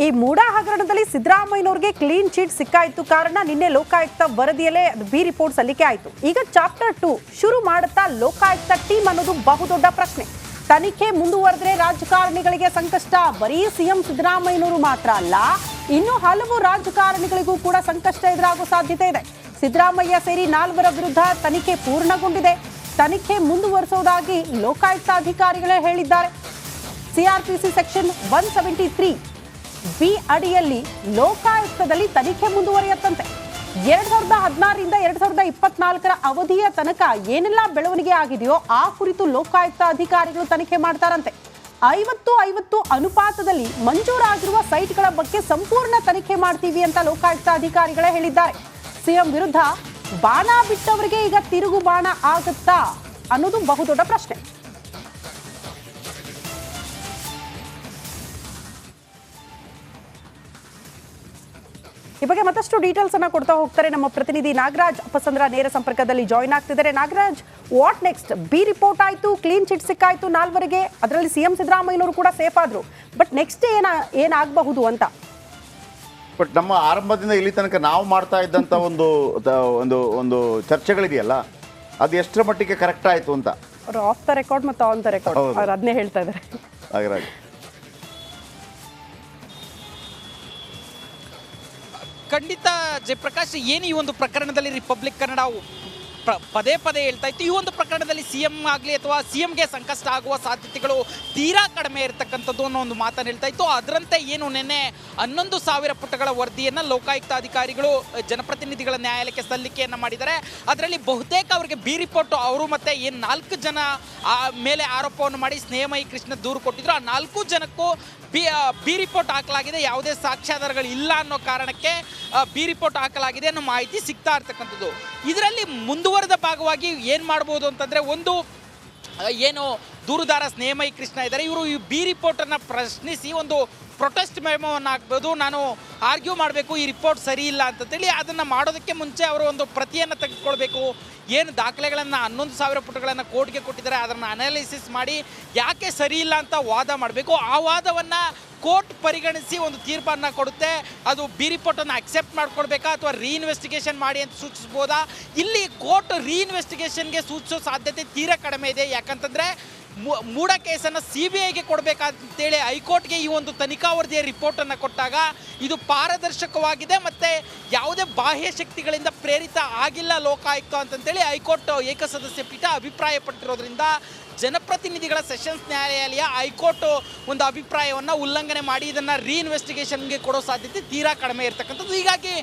ಈ ಮೂಡಾ ಹಗರಣದಲ್ಲಿ ಸಿದ್ದರಾಮಯ್ಯನವರಿಗೆ clean chit ಸಿಕ್ಕಾಯಿತು ಕಾರಣ ನಿನ್ನೆ ಲೋಕಾಯುಕ್ತ ವರದಿಯಲ್ಲೇ ಬಿ ರಿಪೋರ್ಟ್ ಸಲ್ಲಿಕೆ ಆಯಿತು. ಈಗ ಚಾಪ್ಟರ್ 2 ಶುರು ಮಾಡುತ್ತಾ ಲೋಕಾಯುಕ್ತ ಟೀಮ್ ಅನ್ನೋದು ಬಹುದೊಡ್ಡ ಪ್ರಶ್ನೆ. ತನಿಖೆ ಮುಂದುವರೆದ್ರೆ ರಾಜಕಾರಣಿಗಳಿಗೆ ಸಂಕಷ್ಟ. ಬರೀ ಸಿಎಂ ಸಿದ್ದರಾಮಯ್ಯನವರು ಮಾತ್ರ ಅಲ್ಲ, ಇನ್ನು ಹಲವು ರಾಜಕಾರಣಿಗಳಿಗೂ ಕೂಡ ಸಂಕಷ್ಟ ಎದುರಾಗುವ ಸಾಧ್ಯತೆ ಇದೆ. ಸಿದ್ದರಾಮಯ್ಯ ಸೇರಿ 4 ವಿರುದ್ಧ ತನಿಖೆ ಪೂರ್ಣಗೊಂಡಿದೆ. ತನಿಖೆ ಮುಂದುವರಿಸುವುದಾಗಿ ಲೋಕಾಯುಕ್ತ ಅಧಿಕಾರಿಗಳೇ ಹೇಳಿದ್ದಾರೆ. ಸಿಆರ್ಪಿಸಿ ಸೆಕ್ಷನ್ 173 ಬಿ ಅಡಿಯಲ್ಲಿ ಲೋಕಾಯುಕ್ತದಲ್ಲಿ ತನಿಖೆ ಮುಂದುವರಿಯುತ್ತಂತೆ. 2016ರಿಂದ 2024 ಅವಧಿಯ ತನಕ ಏನೆಲ್ಲ ಬೆಳವಣಿಗೆ ಆಗಿದೆಯೋ ಆ ಕುರಿತು ಲೋಕಾಯುಕ್ತ ಅಧಿಕಾರಿಗಳು ತನಿಖೆ ಮಾಡ್ತಾರಂತೆ. 50-50 ಅನುಪಾತದಲ್ಲಿ ಮಂಜೂರಾಗಿರುವ ಸೈಟ್ಗಳ ಬಗ್ಗೆ ಸಂಪೂರ್ಣ ತನಿಖೆ ಮಾಡ್ತೀವಿ ಅಂತ ಲೋಕಾಯುಕ್ತ ಅಧಿಕಾರಿಗಳೇ ಹೇಳಿದ್ದಾರೆ. ಸಿಎಂ ವಿರುದ್ಧ ಬಾಣ ಬಿಟ್ಟವರಿಗೆ ಈಗ ತಿರುಗು ಬಾಣ ಆಗುತ್ತಾ ಅನ್ನೋದು ಬಹುದೊಡ್ಡ ಪ್ರಶ್ನೆ. ಈ ಬಗ್ಗೆ ಮತ್ತಷ್ಟು ಡೀಟೇಲ್ಸ್ ಅನ್ನ ಕೊಡ್ತಾ ಹೋಗ್ತಾರೆ ನಮ್ಮ ಪ್ರತಿನಿಧಿ ನಾಗರಾಜ್ ಅಪ್ಪಸಂದ್ರ ನೇರ ಸಂಪರ್ಕದಲ್ಲಿ ಜಾಯಿನ್ ಆಗ್ತಿದ್ದಾರೆ. Nagaraj, what next? B report ಆಯ್ತು, ಕ್ಲೀನ್ ಚಿಟ್ ಸಿಕ್ಕಾಯ್ತು 4ವರೆಗೆ, ಅದರಲ್ಲಿ ಸಿಎಂ ಸಿದ್ದರಾಮಯ್ಯನವರು ಕೂಡ ಸೇಫ್ ಆದ್ರು. ಬಟ್ ನೆಕ್ಸ್ಟ್ ಏನಾಗಬಹುದು ಅಂತ? ಬಟ್ ನಮ್ಮ ಆರಂಭದಿಂದ ಇಲ್ಲಿ ತನಕ ನಾವು ಮಾಡ್ತಾ ಇದ್ದಂಥ ಒಂದು ಒಂದು ಒಂದು ಚರ್ಚೆಗಳಿದೆಯಲ್ಲ, ಅದು ಎಷ್ಟರ ಮಟ್ಟಿಗೆ ಕರೆಕ್ಟ್ ಆಯಿತು ಅಂತ ಅವರು ಆಫ್ ದ ರೆಕಾರ್ಡ್ ಮತ್ತು ಆನ್ ದ ರೆಕಾರ್ಡ್ ಅವ್ರು ಅದನ್ನೇ ಹೇಳ್ತಾ ಇದ್ದಾರೆ. ನಾಗರಾಜ್, ಖಂಡಿತ ಜಯಪ್ರಕಾಶ್, ಏನು ಈ ಒಂದು ಪ್ರಕರಣದಲ್ಲಿ ರಿಪಬ್ಲಿಕ್ ಕನ್ನಡ ಪದೇ ಪದೇ ಹೇಳ್ತಾ ಇತ್ತು, ಈ ಒಂದು ಪ್ರಕರಣದಲ್ಲಿ ಸಿಎಂ ಆಗಲಿ ಅಥವಾ ಸಿಎಂಗೆ ಸಂಕಷ್ಟ ಆಗುವ ಸಾಧ್ಯತೆಗಳು ತೀರಾ ಕಡಿಮೆ ಇರತಕ್ಕಂಥದ್ದು ಅನ್ನೋ ಒಂದು ಮಾತನ್ನು ಹೇಳ್ತಾ ಇತ್ತು. ಅದರಂತೆ ಏನು ನಿನ್ನೆ 11,000 ಪುಟಗಳ ವರದಿಯನ್ನು ಲೋಕಾಯುಕ್ತ ಅಧಿಕಾರಿಗಳು ಜನಪ್ರತಿನಿಧಿಗಳ ನ್ಯಾಯಾಲಯಕ್ಕೆ ಸಲ್ಲಿಕೆಯನ್ನು ಮಾಡಿದ್ದಾರೆ. ಅದರಲ್ಲಿ ಬಹುತೇಕ ಅವರಿಗೆ ಬಿ ರಿಪೋರ್ಟ್ ಅವರು ಮತ್ತೆ ಏನು 4 ಜನ ಮೇಲೆ ಆರೋಪವನ್ನು ಮಾಡಿ ಸ್ನೇಹಮಯಿ ಕೃಷ್ಣ ದೂರು ಕೊಟ್ಟಿದ್ರು, ಆ 4 ಜನಕ್ಕೂ ಬಿ ರಿಪೋರ್ಟ್ ಹಾಕಲಾಗಿದೆ. ಯಾವುದೇ ಸಾಕ್ಷ್ಯಾಧಾರಗಳು ಇಲ್ಲ ಅನ್ನೋ ಕಾರಣಕ್ಕೆ ಬಿ ರಿಪೋರ್ಟ್ ಹಾಕಲಾಗಿದೆ ಅನ್ನೋ ಮಾಹಿತಿ ಸಿಗ್ತಾ ಇರ್ತಕ್ಕಂಥದ್ದು. ಇದರಲ್ಲಿ ಮುಂದುವರೆದ ಭಾಗವಾಗಿ ಏನು ಮಾಡ್ಬೋದು ಅಂತಂದರೆ, ಒಂದು ಏನು ದೂರುದಾರ ಸ್ನೇಹಮಯಿ ಕೃಷ್ಣ ಇದ್ದಾರೆ, ಇವರು ಈ ಬಿ ರಿಪೋರ್ಟನ್ನು ಪ್ರಶ್ನಿಸಿ ಒಂದು ಪ್ರೊಟೆಸ್ಟ್ ಮೆಮೋವನ್ನು ಹಾಕ್ಬೋದು, ನಾನು ಆರ್ಗ್ಯೂ ಮಾಡಬೇಕು ಈ ರಿಪೋರ್ಟ್ ಸರಿ ಇಲ್ಲ ಅಂತೇಳಿ. ಅದನ್ನು ಮಾಡೋದಕ್ಕೆ ಮುಂಚೆ ಅವರು ಒಂದು ಪ್ರತಿಯನ್ನು ತೆಗೆದುಕೊಳ್ಬೇಕು. ಏನು ದಾಖಲೆಗಳನ್ನು 11,000 ಪುಟಗಳನ್ನು ಕೋರ್ಟ್ಗೆ ಕೊಟ್ಟಿದ್ದಾರೆ ಅದನ್ನು ಅನಾಲಿಸಿಸ್ ಮಾಡಿ ಯಾಕೆ ಸರಿ ಇಲ್ಲ ಅಂತ ವಾದ ಮಾಡಬೇಕು. ಆ ವಾದವನ್ನು ಕೋರ್ಟ್ ಪರಿಗಣಿಸಿ ಒಂದು ತೀರ್ಪನ್ನು ಕೊಡುತ್ತೆ. ಅದು ಬಿ ರಿಪೋರ್ಟನ್ನು ಅಕ್ಸೆಪ್ಟ್ ಮಾಡ್ಕೊಳ್ಬೇಕಾ ಅಥವಾ ರೀಇನ್ವೆಸ್ಟಿಗೇಷನ್ ಮಾಡಿ ಅಂತ ಸೂಚಿಸ್ಬೋದಾ? ಇಲ್ಲಿ ಕೋರ್ಟ್ ರೀಇನ್ವೆಸ್ಟಿಗೇಷನ್ಗೆ ಸೂಚಿಸೋ ಸಾಧ್ಯತೆ ತೀರಾ ಕಡಿಮೆ ಇದೆ. ಯಾಕಂತಂದರೆ ಮೂಡ ಕೇಸನ್ನು CBIಗೆ ಕೊಡಬೇಕಂತೇಳಿ ಹೈಕೋರ್ಟ್ಗೆ ಈ ಒಂದು ತನಿಖಾ ವರದಿಯ ರಿಪೋರ್ಟನ್ನು ಕೊಟ್ಟಾಗ ಇದು ಪಾರದರ್ಶಕವಾಗಿದೆ ಮತ್ತು ಯಾವುದೇ ಬಾಹ್ಯ ಶಕ್ತಿಗಳಿಂದ ಪ್ರೇರಿತ ಆಗಿಲ್ಲ ಲೋಕಾಯುಕ್ತ ಅಂತಂತೇಳಿ ಹೈಕೋರ್ಟ್ ಏಕಸದಸ್ಯ ಪೀಠ ಅಭಿಪ್ರಾಯಪಟ್ಟಿರೋದ್ರಿಂದ ಜನಪ್ರತಿನಿಧಿಗಳ ಸೆಷನ್ಸ್ ನ್ಯಾಯಾಲಯ ಹೈಕೋರ್ಟ್ ಒಂದು ಅಭಿಪ್ರಾಯವನ್ನು ಉಲ್ಲಂಘನೆ ಮಾಡಿ ಇದನ್ನು ರೀಇನ್ವೆಸ್ಟಿಗೇಷನ್ಗೆ ಕೊಡೋ ಸಾಧ್ಯತೆ ತೀರಾ ಕಡಿಮೆ ಇರತಕ್ಕಂಥದ್ದು. ಹೀಗಾಗಿ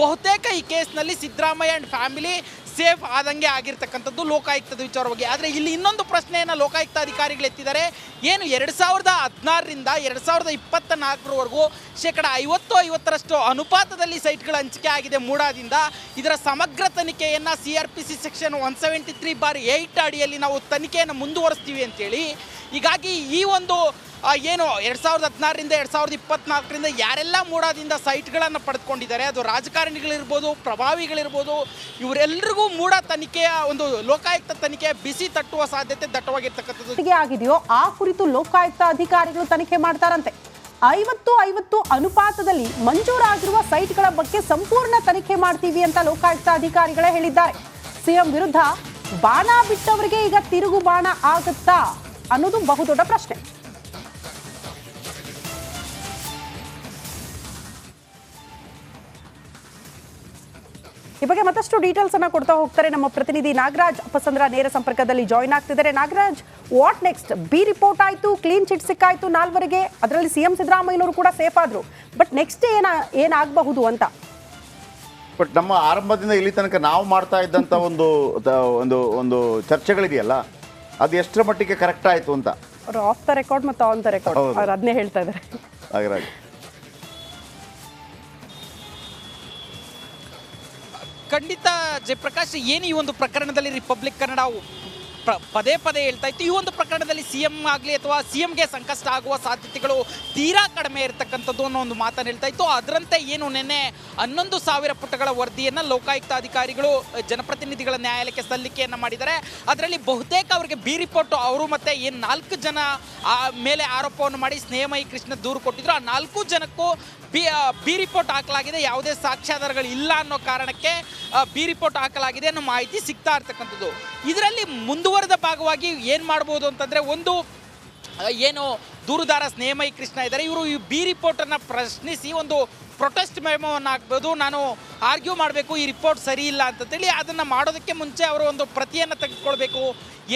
ಬಹುತೇಕ ಈ ಕೇಸ್ನಲ್ಲಿ ಸಿದ್ದರಾಮಯ್ಯ ಆ್ಯಂಡ್ ಫ್ಯಾಮಿಲಿ ಸೇಫ್ ಆದಂಗೆ ಆಗಿರ್ತಕ್ಕಂಥದ್ದು ಲೋಕಾಯುಕ್ತದ ವಿಚಾರವಾಗಿ. ಆದರೆ ಇಲ್ಲಿ ಇನ್ನೊಂದು ಪ್ರಶ್ನೆಯನ್ನು ಲೋಕಾಯುಕ್ತ ಅಧಿಕಾರಿಗಳು ಎತ್ತಿದ್ದಾರೆ. ಏನು 2016ರಿಂದ 2024ವರೆಗೂ 50-50ರಷ್ಟು ಅನುಪಾತದಲ್ಲಿ ಸೈಟ್ಗಳ ಹಂಚಿಕೆ ಆಗಿದೆ ಮೂಡಾದಿಂದ. ಇದರ ಸಮಗ್ರ ತನಿಖೆಯನ್ನು CRPC ಸೆಕ್ಷನ್ 173/8 ಅಡಿಯಲ್ಲಿ ನಾವು ತನಿಖೆಯನ್ನು ಮುಂದುವರಿಸ್ತೀವಿ ಅಂತೇಳಿ. ಹೀಗಾಗಿ ಈ ಒಂದು ಏನು 2016ರಿಂದ 2024ರಿಂದ ಯಾರೆಲ್ಲ ಮೂಡಾದಿಂದ ಸೈಟ್ಗಳನ್ನು ಪಡೆದುಕೊಂಡಿದ್ದಾರೆ, ಅದು ರಾಜಕಾರಣಿಗಳಿರ್ಬೋದು, ಪ್ರಭಾವಿಗಳಿರ್ಬೋದು, ಇವರೆಲ್ಲರಿಗೂ ಮೂಡ ತನಿಖೆಯ ಒಂದು ಲೋಕಾಯುಕ್ತ ತನಿಖೆ ಬಿಸಿ ತಟ್ಟುವ ಸಾಧ್ಯತೆ ದಟ್ಟವಾಗಿರ್ತಕ್ಕಂಥದ್ದು ಆಗಿದೆಯೋ ಆ ಕುರಿತು ಲೋಕಾಯುಕ್ತ ಅಧಿಕಾರಿಗಳು ತನಿಖೆ ಮಾಡ್ತಾರಂತೆ. 50-50 ಅನುಪಾತದಲ್ಲಿ ಮಂಜೂರಾಗಿರುವ ಸೈಟ್ಗಳ ಬಗ್ಗೆ ಸಂಪೂರ್ಣ ತನಿಖೆ ಮಾಡ್ತೀವಿ ಅಂತ ಲೋಕಾಯುಕ್ತ ಅಧಿಕಾರಿಗಳೇ ಹೇಳಿದ್ದಾರೆ. ಸಿಎಂ ವಿರುದ್ಧ ಬಾಣ ಬಿಟ್ಟವರಿಗೆ ಈಗ ತಿರುಗು ಬಾಣ ಆಗುತ್ತಾ ಅನ್ನೋದು ಬಹುದೊಡ್ಡ ಪ್ರಶ್ನೆ. ಈ ಬಗ್ಗೆ ಮತ್ತಷ್ಟು ಡೀಟೇಲ್ಸ್ ಅನ್ನ ಕೊಡ್ತಾ ಹೋಗ್ತಾರೆ ನಮ್ಮ ಪ್ರತಿನಿಧಿ ನಾಗರಾಜ್ ಅಪ್ಪಸಂದ್ರ ನೇರ ಸಂಪರ್ಕದಲ್ಲಿ ಜಾಯಿನ್ ಆಗ್ತಿದ್ದಾರೆ. Nagaraj, what next? B report ಆಯ್ತು, ಕ್ಲೀನ್ ಚಿಟ್ ಸಿಕ್ಕಾಯ್ತು 4ವರೆಗೆ, ಅದರಲ್ಲಿ ಸಿಎಂ ಸಿದ್ದರಾಮಯ್ಯನವರು ಕೂಡ ಸೇಫ್ ಆದ್ರು. ಬಟ್ ನೆಕ್ಸ್ಟ್ ಏನಾಗಬಹುದು ಅಂತ? ಬಟ್ ನಮ್ಮ ಆರಂಭದಿಂದ ಇಲ್ಲಿ ತನಕ ನಾವು ಮಾಡ್ತಾ ಇದ್ದಂಥ ಒಂದು ಒಂದು ಒಂದು ಚರ್ಚೆಗಳಿದೆಯಲ್ಲ, ಅದು ಎಷ್ಟರ ಮಟ್ಟಿಗೆ ಕರೆಕ್ಟ್ ಆಯಿತು ಅಂತ ಅವರು ಆಫ್ ದ ರೆಕಾರ್ಡ್ ಮತ್ತು ಆನ್ ದ ರೆಕಾರ್ಡ್ ಅವ್ರು ಅದನ್ನೇ ಹೇಳ್ತಾ ಇದ್ದಾರೆ. ನಾಗರಾಜ್, ಖಂಡಿತ ಜಯಪ್ರಕಾಶ್, ಏನು ಈ ಒಂದು ಪ್ರಕರಣದಲ್ಲಿ ರಿಪಬ್ಲಿಕ್ ಕನ್ನಡ ಪದೇ ಪದೇ ಹೇಳ್ತಾ ಇತ್ತು. ಈ ಒಂದು ಪ್ರಕರಣದಲ್ಲಿ ಸಿಎಂ ಆಗಲಿ ಅಥವಾ ಸಿಎಂಗೆ ಸಂಕಷ್ಟ ಆಗುವ ಸಾಧ್ಯತೆಗಳು ತೀರಾ ಕಡಿಮೆ ಇರತಕ್ಕಂಥದ್ದು ಅನ್ನೋ ಒಂದು ಮಾತನ್ನು ಹೇಳ್ತಾ ಇತ್ತು. ಅದರಂತೆ ಏನು ನಿನ್ನೆ 11,000 ಪುಟಗಳ ವರದಿಯನ್ನು ಲೋಕಾಯುಕ್ತ ಅಧಿಕಾರಿಗಳು ಜನಪ್ರತಿನಿಧಿಗಳ ನ್ಯಾಯಾಲಯಕ್ಕೆ ಸಲ್ಲಿಕೆಯನ್ನು ಮಾಡಿದ್ದಾರೆ. ಅದರಲ್ಲಿ ಬಹುತೇಕ ಅವರಿಗೆ ಬಿ ರಿಪೋರ್ಟ್ ಅವರು ಮತ್ತೆ ಏನು 4 ಜನ ಮೇಲೆ ಆರೋಪವನ್ನು ಮಾಡಿ ಸ್ನೇಹಮಯಿ ಕೃಷ್ಣ ದೂರು ಕೊಟ್ಟಿದ್ರು, ಆ 4 ಜನಕ್ಕೂ ಬಿ ರಿಪೋರ್ಟ್ ಹಾಕಲಾಗಿದೆ. ಯಾವುದೇ ಸಾಕ್ಷ್ಯಾಧಾರಗಳು ಇಲ್ಲ ಅನ್ನೋ ಕಾರಣಕ್ಕೆ ಬಿ ರಿಪೋರ್ಟ್ ಹಾಕಲಾಗಿದೆ ಅನ್ನೋ ಮಾಹಿತಿ ಸಿಗ್ತಾ ಇರ್ತಕ್ಕಂಥದ್ದು. ಇದರಲ್ಲಿ ಮುಂದುವರೆದ ಭಾಗವಾಗಿ ಏನು ಮಾಡ್ಬೋದು ಅಂತಂದರೆ, ಒಂದು ಏನು ದೂರುದಾರ ಸ್ನೇಹಮಯಿ ಕೃಷ್ಣ ಇದ್ದಾರೆ, ಇವರು ಈ ಬಿ ರಿಪೋರ್ಟನ್ನು ಪ್ರಶ್ನಿಸಿ ಒಂದು ಪ್ರೊಟೆಸ್ಟ್ ಮೆಮೋವನ್ನು ಹಾಕ್ಬೋದು. ನಾನು ಆರ್ಗ್ಯೂ ಮಾಡಬೇಕು, ಈ ರಿಪೋರ್ಟ್ ಸರಿ ಇಲ್ಲ ಅಂತೇಳಿ. ಅದನ್ನು ಮಾಡೋದಕ್ಕೆ ಮುಂಚೆ ಅವರು ಒಂದು ಪ್ರತಿಯನ್ನು ತೆಗೆದುಕೊಳ್ಬೇಕು.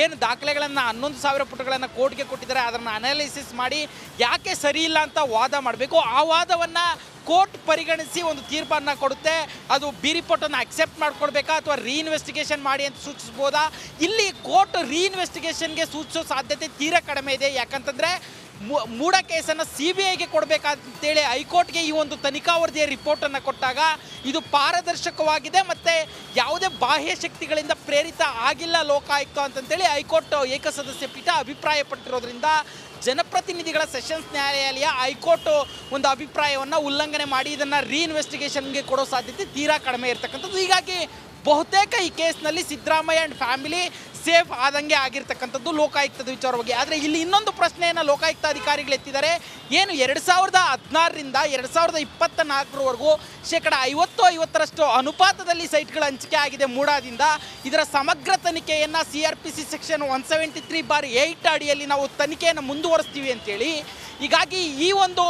ಏನು ದಾಖಲೆಗಳನ್ನು 11,000 ಪುಟಗಳನ್ನು ಕೋರ್ಟ್ಗೆ ಕೊಟ್ಟಿದ್ದಾರೆ ಅದನ್ನು ಅನಾಲಿಸಿಸ್ ಮಾಡಿ ಯಾಕೆ ಸರಿ ಇಲ್ಲ ಅಂತ ವಾದ ಮಾಡಬೇಕು. ಆ ವಾದವನ್ನು ಕೋರ್ಟ್ ಪರಿಗಣಿಸಿ ಒಂದು ತೀರ್ಪನ್ನು ಕೊಡುತ್ತೆ. ಅದು ಬಿ ರಿಪೋರ್ಟನ್ನು ಅಕ್ಸೆಪ್ಟ್ ಮಾಡ್ಕೊಳ್ಬೇಕಾ ಅಥವಾ ರೀಇನ್ವೆಸ್ಟಿಗೇಷನ್ ಮಾಡಿ ಅಂತ ಸೂಚಿಸ್ಬೋದಾ? ಇಲ್ಲಿ ಕೋರ್ಟ್ ರೀಇನ್ವೆಸ್ಟಿಗೇಷನ್ಗೆ ಸೂಚಿಸೋ ಸಾಧ್ಯತೆ ತೀರಾ ಕಡಿಮೆ ಇದೆ. ಯಾಕಂತಂದರೆ ಮೂಢ ಕೇಸನ್ನು CBIಗೆ ಕೊಡಬೇಕಂತೇಳಿ ಹೈಕೋರ್ಟ್ಗೆ ಈ ಒಂದು ತನಿಖಾ ವರದಿಯ ರಿಪೋರ್ಟನ್ನು ಕೊಟ್ಟಾಗ ಇದು ಪಾರದರ್ಶಕವಾಗಿದೆ ಮತ್ತು ಯಾವುದೇ ಬಾಹ್ಯ ಶಕ್ತಿಗಳಿಂದ ಪ್ರೇರಿತ ಆಗಿಲ್ಲ ಲೋಕಾಯುಕ್ತ ಅಂತಂತೇಳಿ ಹೈಕೋರ್ಟ್ ಏಕಸದಸ್ಯ ಪೀಠ ಅಭಿಪ್ರಾಯಪಟ್ಟಿರೋದ್ರಿಂದ ಜನಪ್ರತಿನಿಧಿಗಳ ಸೆಷನ್ಸ್ ನ್ಯಾಯಾಲಯ ಹೈಕೋರ್ಟ್ ಒಂದು ಅಭಿಪ್ರಾಯವನ್ನು ಉಲ್ಲಂಘನೆ ಮಾಡಿ ಇದನ್ನು ರೀಇನ್ವೆಸ್ಟಿಗೇಷನ್ಗೆ ಕೊಡೋ ಸಾಧ್ಯತೆ ತೀರಾ ಕಡಿಮೆ ಇರತಕ್ಕಂಥದ್ದು. ಹೀಗಾಗಿ ಬಹುತೇಕ ಈ ಕೇಸ್ನಲ್ಲಿ ಸಿದ್ದರಾಮಯ್ಯ ಆ್ಯಂಡ್ ಫ್ಯಾಮಿಲಿ ಸೇಫ್ ಆದಂಗೆ ಆಗಿರ್ತಕ್ಕಂಥದ್ದು ಲೋಕಾಯುಕ್ತದ ವಿಚಾರವಾಗಿ. ಆದರೆ ಇಲ್ಲಿ ಇನ್ನೊಂದು ಪ್ರಶ್ನೆಯನ್ನು ಲೋಕಾಯುಕ್ತ ಅಧಿಕಾರಿಗಳು ಎತ್ತಿದ್ದಾರೆ. ಏನು 2016ರಿಂದ 2024ರವರೆಗೂ 50-50ರಷ್ಟು ಅನುಪಾತದಲ್ಲಿ ಸೈಟ್ಗಳ ಹಂಚಿಕೆ ಆಗಿದೆ ಮೂಡಾದಿಂದ. ಇದರ ಸಮಗ್ರ ತನಿಖೆಯನ್ನು CRPC ಸೆಕ್ಷನ್ 173/8 ಅಡಿಯಲ್ಲಿ ನಾವು ತನಿಖೆಯನ್ನು ಮುಂದುವರಿಸ್ತೀವಿ ಅಂತೇಳಿ. ಹೀಗಾಗಿ ಈ ಒಂದು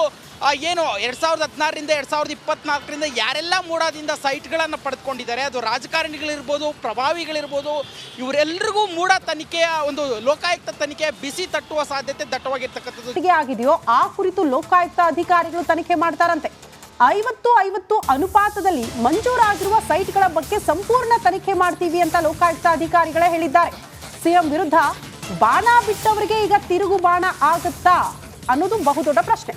ಏನು 2016ರಿಂದ 2024ರಿಂದ ಯಾರೆಲ್ಲ ಮೂಡಾದಿಂದ ಸೈಟ್ಗಳನ್ನು ಪಡೆದುಕೊಂಡಿದ್ದಾರೆ, ಅದು ರಾಜಕಾರಣಿಗಳಿರ್ಬೋದು, ಪ್ರಭಾವಿಗಳಿರ್ಬೋದು, ಇವರೆಲ್ಲರಿಗೂ ಮೂಡ ತನಿಖೆಯ ಒಂದು ಲೋಕಾಯುಕ್ತ ತನಿಖೆ ಬಿಸಿ ತಟ್ಟುವ ಸಾಧ್ಯತೆ ದಟ್ಟವಾಗಿರ್ತಕ್ಕಂಥದ್ದು ಆಗಿದೆಯೋ ಆ ಕುರಿತು ಲೋಕಾಯುಕ್ತ ಅಧಿಕಾರಿಗಳು ತನಿಖೆ ಮಾಡ್ತಾರಂತೆ. 50-50 ಅನುಪಾತದಲ್ಲಿ ಮಂಜೂರಾಗಿರುವ ಸೈಟ್ಗಳ ಬಗ್ಗೆ ಸಂಪೂರ್ಣ ತನಿಖೆ ಮಾಡ್ತೀವಿ ಅಂತ ಲೋಕಾಯುಕ್ತ ಅಧಿಕಾರಿಗಳೇ ಹೇಳಿದ್ದಾರೆ. ಸಿಎಂ ವಿರುದ್ಧ ಬಾಣ ಬಿಟ್ಟವರಿಗೆ ಈಗ ತಿರುಗು ಬಾಣ ಆಗುತ್ತಾ ಅನ್ನೋದು ಬಹುದೊಡ್ಡ ಪ್ರಶ್ನೆ.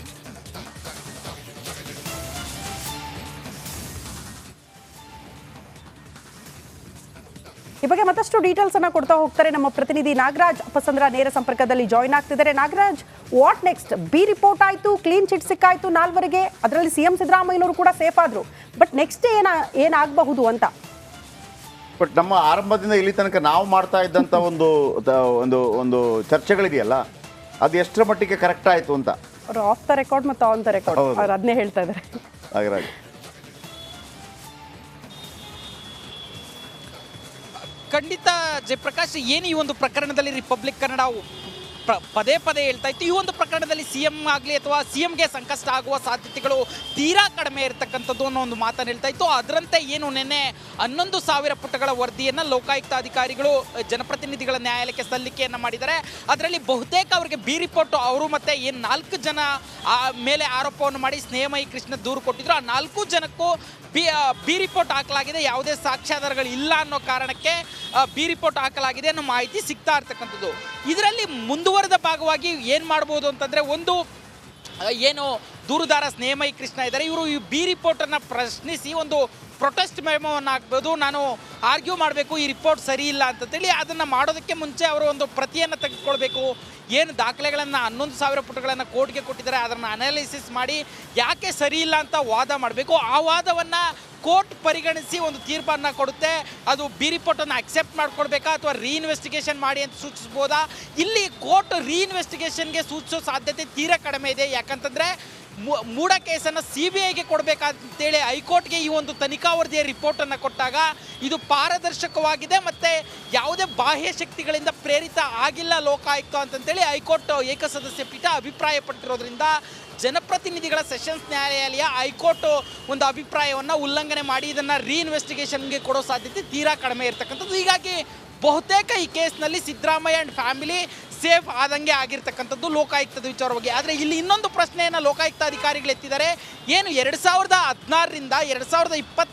ಈ ಬಗ್ಗೆ ಮತ್ತಷ್ಟು ಡೀಟೇಲ್ಸ್ ಅನ್ನ ಕೊಡ್ತಾ ಹೋಗ್ತಾರೆ ನಮ್ಮ ಪ್ರತಿನಿಧಿ ನಾಗರಾಜ್ ಅಪ್ಪಸಂದ್ರ ನೇರ ಸಂಪರ್ಕದಲ್ಲಿ ಜಾಯಿನ್ ಆಗ್ತಿದ್ದಾರೆ. Nagaraj, what next? B report ಆಯ್ತು, ಕ್ಲೀನ್ ಚಿಟ್ ಸಿಕ್ಕಾಯ್ತು 4ವರೆಗೆ, ಅದರಲ್ಲಿ ಸಿಎಂ ಸಿದ್ದರಾಮಯ್ಯನವರು ಕೂಡ ಸೇಫ್ ಆದ್ರು. ಬಟ್ ನೆಕ್ಸ್ಟ್ ಏನಾಗಬಹುದು ಅಂತ? ಬಟ್ ನಮ್ಮ ಆರಂಭದಿಂದ ಇಲ್ಲಿ ತನಕ ನಾವು ಮಾಡ್ತಾ ಇದ್ದಂಥ ಒಂದು ಒಂದು ಒಂದು ಚರ್ಚೆಗಳಿದೆಯಲ್ಲ, ಅದು ಎಷ್ಟರ ಮಟ್ಟಿಗೆ ಕರೆಕ್ಟ್ ಆಯಿತು ಅಂತ ಅವರು ಆಫ್ ದ ರೆಕಾರ್ಡ್ ಮತ್ತು ಆನ್ ದ ರೆಕಾರ್ಡ್ ಅವ್ರು ಅದನ್ನೇ ಹೇಳ್ತಾ ಇದ್ದಾರೆ. ನಾಗರಾಜ್, ಖಂಡಿತ ಜಯಪ್ರಕಾಶ್, ಏನು ಈ ಒಂದು ಪ್ರಕರಣದಲ್ಲಿ ರಿಪಬ್ಲಿಕ್ ಕನ್ನಡ ಪದೇ ಪದೇ ಹೇಳ್ತಾ ಇತ್ತು. ಈ ಒಂದು ಪ್ರಕರಣದಲ್ಲಿ ಸಿಎಂ ಆಗಲಿ ಅಥವಾ ಸಿಎಂಗೆ ಸಂಕಷ್ಟ ಆಗುವ ಸಾಧ್ಯತೆಗಳು ತೀರಾ ಕಡಿಮೆ ಇರತಕ್ಕಂಥದ್ದು ಅನ್ನೋ ಒಂದು ಮಾತನ್ನು ಹೇಳ್ತಾ ಇತ್ತು. ಅದರಂತೆ ಏನು ನಿನ್ನೆ 11,000 ಪುಟಗಳ ವರದಿಯನ್ನು ಲೋಕಾಯುಕ್ತ ಅಧಿಕಾರಿಗಳು ಜನಪ್ರತಿನಿಧಿಗಳ ನ್ಯಾಯಾಲಯಕ್ಕೆ ಸಲ್ಲಿಕೆಯನ್ನು ಮಾಡಿದ್ದಾರೆ. ಅದರಲ್ಲಿ ಬಹುತೇಕ ಅವರಿಗೆ ಬಿ ರಿಪೋರ್ಟ್ ಅವರು ಮತ್ತೆ ಏನು 4 ಜನ ಮೇಲೆ ಆರೋಪವನ್ನು ಮಾಡಿ ಸ್ನೇಹಮಯಿ ಕೃಷ್ಣ ದೂರು ಕೊಟ್ಟಿದ್ರು, ಆ 4 ಜನಕ್ಕೂ ಬಿ ರಿಪೋರ್ಟ್ ಹಾಕಲಾಗಿದೆ. ಯಾವುದೇ ಸಾಕ್ಷ್ಯಾಧಾರಗಳು ಇಲ್ಲ ಅನ್ನೋ ಕಾರಣಕ್ಕೆ ಬಿ ರಿಪೋರ್ಟ್ ಹಾಕಲಾಗಿದೆ ಅನ್ನೋ ಮಾಹಿತಿ ಸಿಗ್ತಾ ಇರ್ತಕ್ಕಂಥದ್ದು. ಇದರಲ್ಲಿ ಮುಂದುವರೆದ ಭಾಗವಾಗಿ ಏನು ಮಾಡ್ಬೋದು ಅಂತಂದರೆ, ಒಂದು ಏನು ದೂರುದಾರ ಸ್ನೇಹಮಯಿ ಕೃಷ್ಣ ಇದ್ದಾರೆ, ಇವರು ಈ ಬಿ ರಿಪೋರ್ಟನ್ನು ಪ್ರಶ್ನಿಸಿ ಒಂದು ಪ್ರೊಟೆಸ್ಟ್ ಮೆಮೋವನ್ನು ಹಾಕ್ಬೋದು. ನಾನು ಆರ್ಗ್ಯೂ ಮಾಡಬೇಕು, ಈ ರಿಪೋರ್ಟ್ ಸರಿ ಇಲ್ಲ ಅಂತೇಳಿ. ಅದನ್ನು ಮಾಡೋದಕ್ಕೆ ಮುಂಚೆ ಅವರು ಒಂದು ಪ್ರತಿಯನ್ನು ತೆಗೆದುಕೊಳ್ಬೇಕು. ಏನು ದಾಖಲೆಗಳನ್ನು 11,000 ಪುಟಗಳನ್ನು ಕೋರ್ಟ್ಗೆ ಕೊಟ್ಟಿದ್ದಾರೆ ಅದನ್ನು ಅನಾಲಿಸಿಸ್ ಮಾಡಿ ಯಾಕೆ ಸರಿ ಇಲ್ಲ ಅಂತ ವಾದ ಮಾಡಬೇಕು. ಆ ವಾದವನ್ನು ಕೋರ್ಟ್ ಪರಿಗಣಿಸಿ ಒಂದು ತೀರ್ಪನ್ನು ಕೊಡುತ್ತೆ. ಅದು ಬಿ ರಿಪೋರ್ಟನ್ನು ಅಕ್ಸೆಪ್ಟ್ ಮಾಡ್ಕೊಳ್ಬೇಕಾ ಅಥವಾ ರೀಇನ್ವೆಸ್ಟಿಗೇಷನ್ ಮಾಡಿ ಅಂತ ಸೂಚಿಸ್ಬೋದಾ? ಇಲ್ಲಿ ಕೋರ್ಟ್ ರೀಇನ್ವೆಸ್ಟಿಗೇಷನ್ಗೆ ಸೂಚಿಸೋ ಸಾಧ್ಯತೆ ತೀರಾ ಕಡಿಮೆ ಇದೆ. ಯಾಕಂತಂದರೆ ಮೂಢ ಕೇಸನ್ನು CBIಗೆ ಕೊಡಬೇಕಂತೇಳಿ ಹೈಕೋರ್ಟ್ಗೆ ಈ ಒಂದು ತನಿಖಾ ವರದಿಯ ರಿಪೋರ್ಟನ್ನು ಕೊಟ್ಟಾಗ ಇದು ಪಾರದರ್ಶಕವಾಗಿದೆ ಮತ್ತು ಯಾವುದೇ ಬಾಹ್ಯ ಶಕ್ತಿಗಳಿಂದ ಪ್ರೇರಿತ ಆಗಿಲ್ಲ ಲೋಕಾಯುಕ್ತ ಅಂತಂತೇಳಿ ಹೈಕೋರ್ಟ್ ಏಕಸದಸ್ಯ ಪೀಠ ಅಭಿಪ್ರಾಯಪಟ್ಟಿರೋದ್ರಿಂದ ಜನಪ್ರತಿನಿಧಿಗಳ ಸೆಷನ್ಸ್ ನ್ಯಾಯಾಲಯ ಹೈಕೋರ್ಟ್ ಒಂದು ಅಭಿಪ್ರಾಯವನ್ನು ಉಲ್ಲಂಘನೆ ಮಾಡಿ ಇದನ್ನು ರೀಇನ್ವೆಸ್ಟಿಗೇಷನ್ಗೆ ಕೊಡೋ ಸಾಧ್ಯತೆ ತೀರಾ ಕಡಿಮೆ ಇರತಕ್ಕಂಥದ್ದು. ಹೀಗಾಗಿ ಬಹುತೇಕ ಈ ಕೇಸ್ನಲ್ಲಿ ಸಿದ್ದರಾಮಯ್ಯ ಆ್ಯಂಡ್ ಫ್ಯಾಮಿಲಿ ಸೇಫ್ ಆದಂಗೆ ಆಗಿರ್ತಕ್ಕಂಥದ್ದು ಲೋಕಾಯುಕ್ತದ ವಿಚಾರವಾಗಿ. ಆದರೆ ಇಲ್ಲಿ ಇನ್ನೊಂದು ಪ್ರಶ್ನೆಯನ್ನು ಲೋಕಾಯುಕ್ತ ಅಧಿಕಾರಿಗಳು ಎತ್ತಿದ್ದಾರೆ. ಏನು 2016ರಿಂದ